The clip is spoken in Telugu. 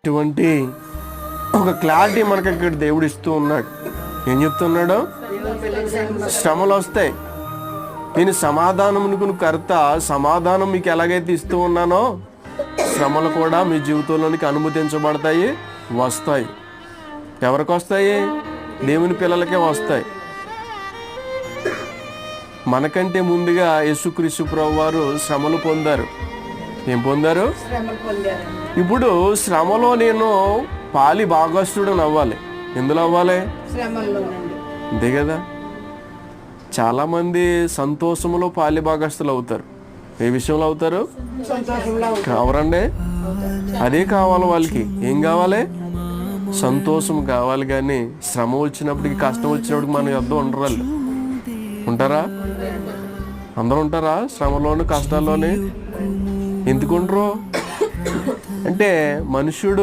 ఇటువంటి ఒక క్లారిటీ మనకి ఇక్కడ దేవుడు ఇస్తూ ఉన్నాడు. ఏం చెప్తున్నాడు? శ్రమలు వస్తాయి, నేను సమాధానమునకు కర్త, సమాధానం మీకు ఎలాగైతే ఇస్తూ ఉన్నానో శ్రమలు కూడా మీ జీవితంలోనికి అనుమతించబడతాయి, వస్తాయి. ఎవరికి వస్తాయి? దేవుని పిల్లలకే వస్తాయి. మనకంటే ముందుగా యేసుక్రీస్తు ప్రభువారు శ్రమలు పొందారు. ఏం పొందారు? ఇప్పుడు శ్రమలో నేను పాలి భాగస్తుడని అవ్వాలి. ఎందులో అవ్వాలి? అంతే కదా. చాలామంది సంతోషంలో పాలి భాగస్తులు అవుతారు. ఏ విషయంలో అవుతారు? కావరండి, అదే కావాలి వాళ్ళకి. ఏం కావాలి? సంతోషం కావాలి. కానీ శ్రమ వచ్చినప్పటికి, కష్టం వచ్చినప్పటికి మన యొద్ద ఉండరు. వాళ్ళు ఉంటారా? అందరూ ఉంటారా శ్రమలోని కష్టాల్లోని? ఎందుకు ఉండరు అంటే మనుష్యుడు